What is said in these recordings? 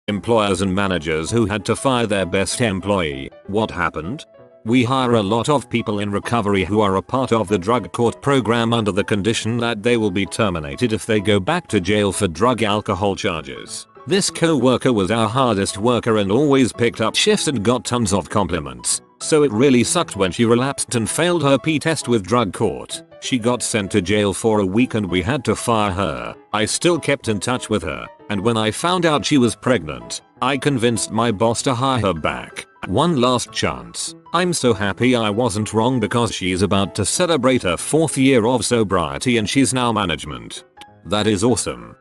Employers and managers who had to fire their best employee. What happened? We hire a lot of people in recovery who are a part of the drug court program under the condition that they will be terminated if they go back to jail for drug alcohol charges. This co-worker was our hardest worker and always picked up shifts and got tons of compliments. So it really sucked when she relapsed and failed her P test with drug court. She got sent to jail for a week and we had to fire her. I still kept in touch with her, and when I found out she was pregnant, I convinced my boss to hire her back. One last chance. I'm so happy I wasn't wrong because she's about to celebrate her 4th year of sobriety and she's now management. That is awesome.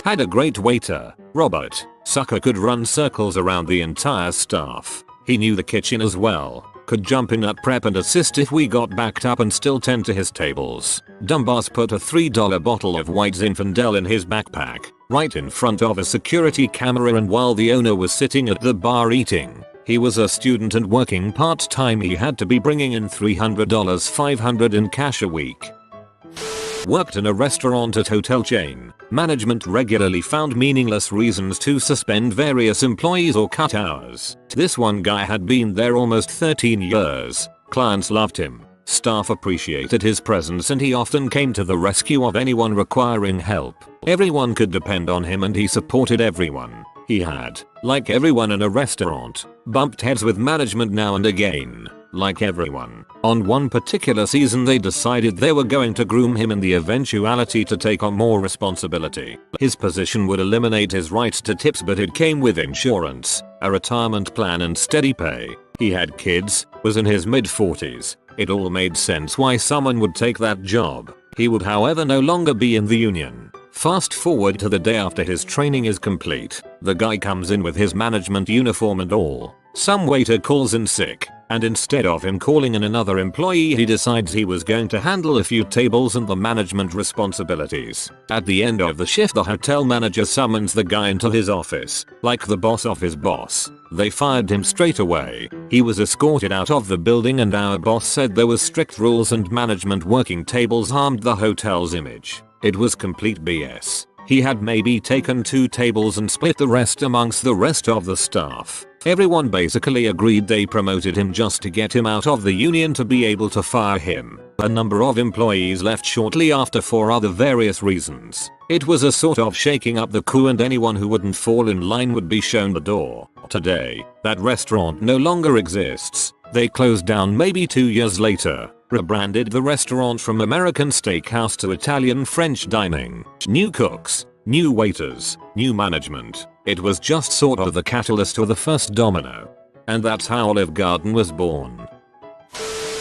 Had a great waiter, Robert. Sucker could run circles around the entire staff. He knew the kitchen as well. Could jump in at prep and assist if we got backed up and still tend to his tables. Dumbass put a $3 bottle of White Zinfandel in his backpack, right in front of a security camera, and while the owner was sitting at the bar eating. He was a student and working part-time. He had to be bringing in $300, $500 in cash a week. Worked in a restaurant at hotel chain. Management regularly found meaningless reasons to suspend various employees or cut hours. This one guy had been there almost 13 years. Clients loved him. Staff appreciated his presence and he often came to the rescue of anyone requiring help. Everyone could depend on him and he supported everyone. He had, like everyone in a restaurant, bumped heads with management now and again. Like everyone, on one particular season they decided they were going to groom him in the eventuality to take on more responsibility. His position would eliminate his rights to tips, but it came with insurance, a retirement plan and steady pay. He had kids, was in his mid-40s. It all made sense why someone would take that job. He would however no longer be in the union. Fast forward to the day after his training is complete. The guy comes in with his management uniform and all. Some waiter calls in sick, and instead of him calling in another employee, he decides he was going to handle a few tables and the management responsibilities. At the end of the shift, the hotel manager summons the guy into his office, like the boss of his boss. They fired him straight away. He was escorted out of the building and our boss said there was strict rules and management working tables harmed the hotel's image. It was complete BS. He had maybe taken 2 tables and split the rest amongst the rest of the staff. Everyone basically agreed they promoted him just to get him out of the union to be able to fire him. A number of employees left shortly after for other various reasons. It was a sort of shaking up the coup and anyone who wouldn't fall in line would be shown the door. Today, that restaurant no longer exists. They closed down maybe 2 years later. Rebranded the restaurant from American Steakhouse to Italian French dining. New cooks, new waiters, new management. It was just sort of the catalyst or the first domino. And that's how Olive Garden was born.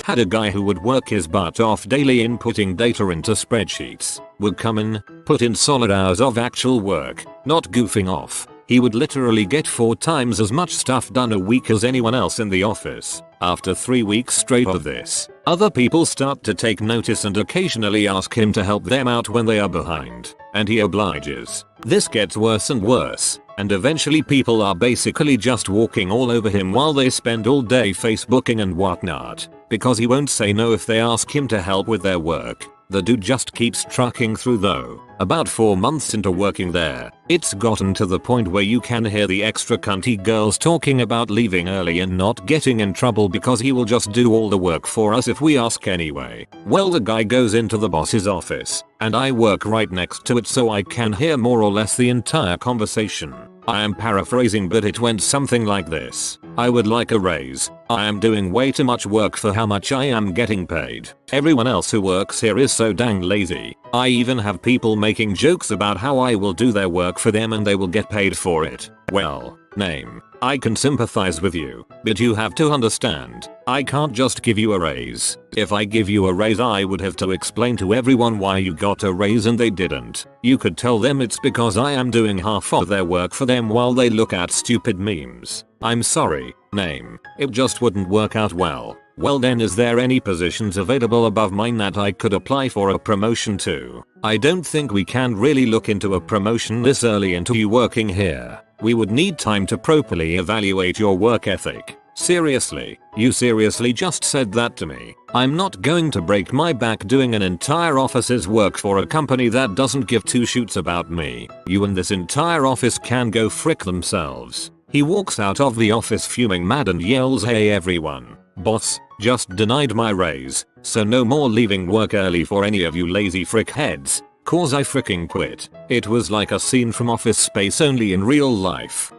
Had a guy who would work his butt off daily inputting data into spreadsheets. Would come in, put in solid hours of actual work, not goofing off. He would literally get 4 times as much stuff done a week as anyone else in the office. After 3 weeks straight of this, other people start to take notice and occasionally ask him to help them out when they are behind, and he obliges. This gets worse and worse, and eventually people are basically just walking all over him while they spend all day Facebooking and whatnot, because he won't say no if they ask him to help with their work. The dude just keeps trucking through though. About 4 months into working there, it's gotten to the point where you can hear the extra cunty girls talking about leaving early and not getting in trouble because he will just do all the work for us if we ask anyway. Well, the guy goes into the boss's office, and I work right next to it so I can hear more or less the entire conversation. I am paraphrasing, but it went something like this. I would like a raise. I am doing way too much work for how much I am getting paid. Everyone else who works here is so dang lazy. I even have people making jokes about how I will do their work for them and they will get paid for it. Well, name. I can sympathize with you, but you have to understand, I can't just give you a raise. If I give you a raise, I would have to explain to everyone why you got a raise and they didn't. You could tell them it's because I am doing half of their work for them while they look at stupid memes. I'm sorry, name. It just wouldn't work out well. Well then, is there any positions available above mine that I could apply for a promotion to? I don't think we can really look into a promotion this early into you working here. We would need time to properly evaluate your work ethic, Seriously, you seriously just said that to me? I'm not going to break my back doing an entire office's work for a company that doesn't give two shoots about me. You and this entire office can go frick themselves. He walks out of the office fuming mad and yells, "Hey everyone, boss just denied my raise, so no more leaving work early for any of you lazy frick heads, cause I fricking quit." It was like a scene from Office Space, only in real life.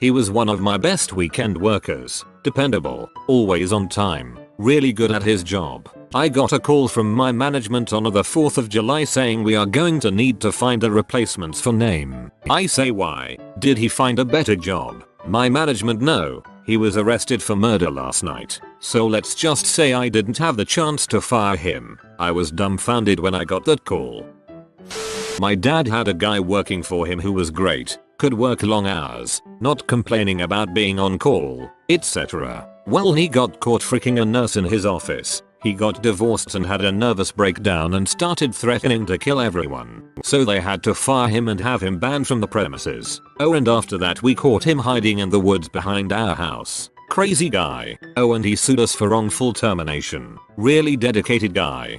He was one of my best weekend workers, dependable, always on time, really good at his job. I got a call from my management on the 4th of July saying we are going to need to find a replacement for name. I say, why? Did he find a better job? My management, no, he was arrested for murder last night. So let's just say I didn't have the chance to fire him. I was dumbfounded when I got that call. My dad had a guy working for him who was great, could work long hours, not complaining about being on call, etc. Well, he got caught freaking a nurse in his office. He got divorced and had a nervous breakdown and started threatening to kill everyone. So they had to fire him and have him banned from the premises. Oh, and after that we caught him hiding in the woods behind our house. Crazy guy. Oh, and he sued us for wrongful termination. Really dedicated guy.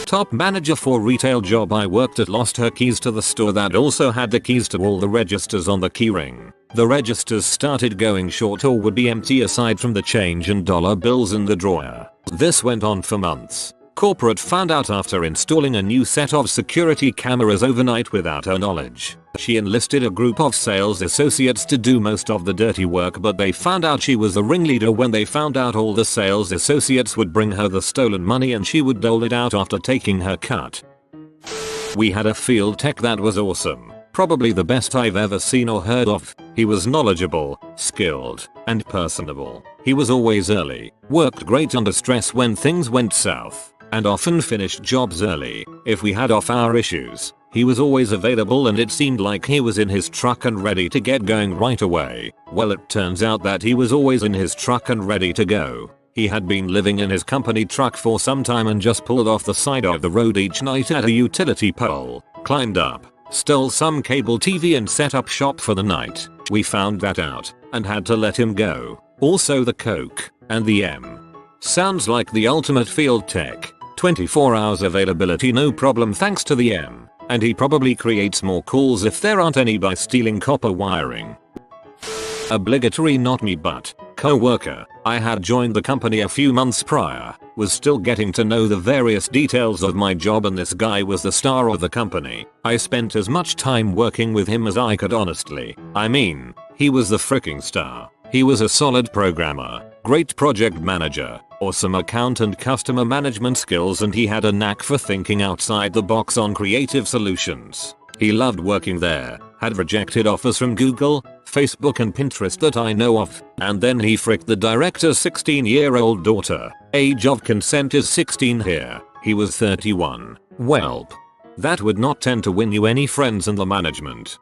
Top manager for retail job I worked at lost her keys to the store that also had the keys to all the registers on the keyring. The registers started going short or would be empty aside from the change and dollar bills in the drawer. This went on for months. Corporate found out after installing a new set of security cameras overnight without her knowledge. She enlisted a group of sales associates to do most of the dirty work, but they found out she was the ringleader when they found out all the sales associates would bring her the stolen money and she would dole it out after taking her cut. We had a field tech that was awesome. Probably the best I've ever seen or heard of. He was knowledgeable, skilled, and personable. He was always early, worked great under stress when things went south, and often finished jobs early. If we had off-hour issues, he was always available and it seemed like he was in his truck and ready to get going right away. Well, it turns out that he was always in his truck and ready to go. He had been living in his company truck for some time and just pulled off the side of the road each night at a utility pole, climbed up, stole some cable TV and set up shop for the night. We found that out and had to let him go. Also the coke and the M. Sounds like the ultimate field tech. 24 hours availability, no problem thanks to the M. And he probably creates more calls if there aren't any by stealing copper wiring. Obligatory, not me but co-worker. I had joined the company a few months prior, was still getting to know the various details of my job, and this guy was the star of the company. I spent as much time working with him as I could honestly. I mean, he was the freaking star. He was a solid programmer, great project manager, awesome account and customer management skills, and he had a knack for thinking outside the box on creative solutions. He loved working there, had rejected offers from Google, Facebook and Pinterest that I know of, and then he fricked the director's 16-year-old daughter. Age of consent is 16 here. He was 31. Welp. That would not tend to win you any friends in the management.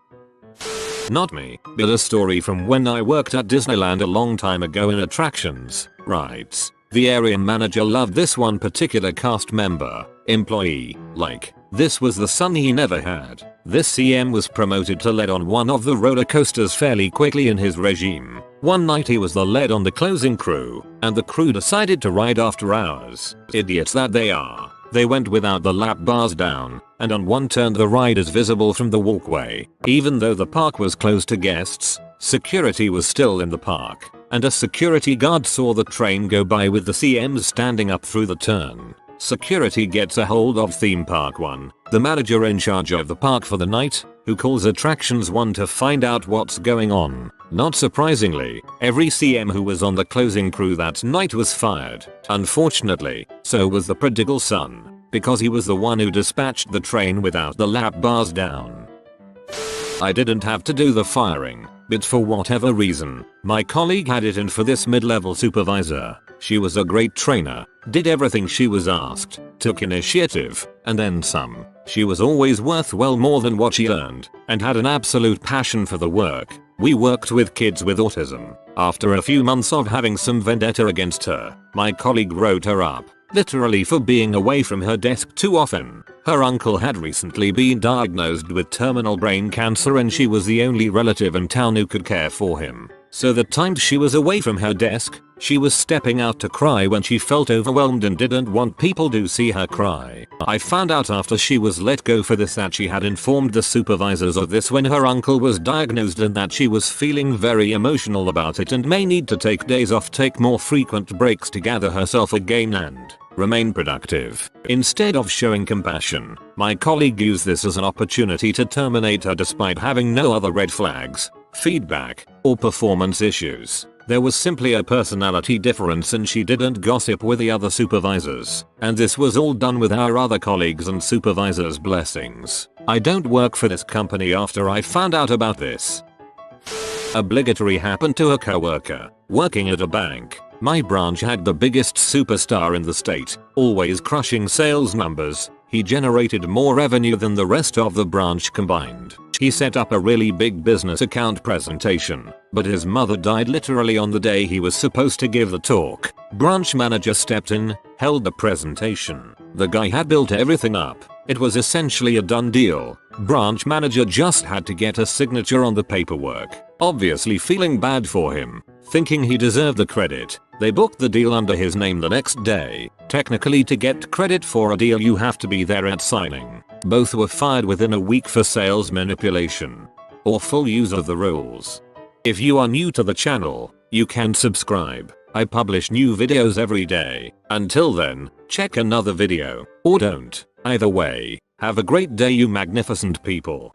Not me, but a story from when I worked at Disneyland a long time ago in attractions, rides. The area manager loved this one particular cast member, employee, like, this was the son he never had. This CM was promoted to lead on one of the roller coasters fairly quickly in his regime. One night he was the lead on the closing crew, and the crew decided to ride after hours. Idiots that they are. They went without the lap bars down, and on one turn the ride is visible from the walkway. Even though the park was closed to guests, security was still in the park, and a security guard saw the train go by with the CMs standing up through the turn. Security gets a hold of Theme Park 1, the manager in charge of the park for the night, who calls Attractions 1 to find out what's going on. Not surprisingly, every CM who was on the closing crew that night was fired. Unfortunately, so was the prodigal son, because he was the one who dispatched the train without the lap bars down. I didn't have to do the firing, but for whatever reason, my colleague had it in for this mid-level supervisor. She was a great trainer, did everything she was asked, took initiative, and then some. She was always worth well more than what she earned, and had an absolute passion for the work. We worked with kids with autism. After a few months of having some vendetta against her, my colleague wrote her up, literally for being away from her desk too often. Her uncle had recently been diagnosed with terminal brain cancer and she was the only relative in town who could care for him. So the time she was away from her desk, she was stepping out to cry when she felt overwhelmed and didn't want people to see her cry. I found out after she was let go for this that she had informed the supervisors of this when her uncle was diagnosed and that she was feeling very emotional about it and may need to take days off, take more frequent breaks to gather herself again and remain productive. Instead of showing compassion, my colleague used this as an opportunity to terminate her despite having no other red flags, feedback, or performance issues. There was simply a personality difference and she didn't gossip with the other supervisors. And this was all done with our other colleagues and supervisors' blessings. I don't work for this company after I found out about this. Obligatory happened to a coworker working at a bank. My branch had the biggest superstar in the state, always crushing sales numbers. He generated more revenue than the rest of the branch combined. He set up a really big business account presentation, but his mother died literally on the day he was supposed to give the talk. Branch manager stepped in, held the presentation. The guy had built everything up. It was essentially a done deal. Branch manager just had to get a signature on the paperwork. Obviously feeling bad for him, thinking he deserved the credit, they booked the deal under his name the next day. Technically, to get credit for a deal you have to be there at signing. Both were fired within a week for sales manipulation or full use of the rules. If you are new to the channel, you can subscribe. I publish new videos every day. Until then, check another video, or don't. Either way, have a great day you magnificent people.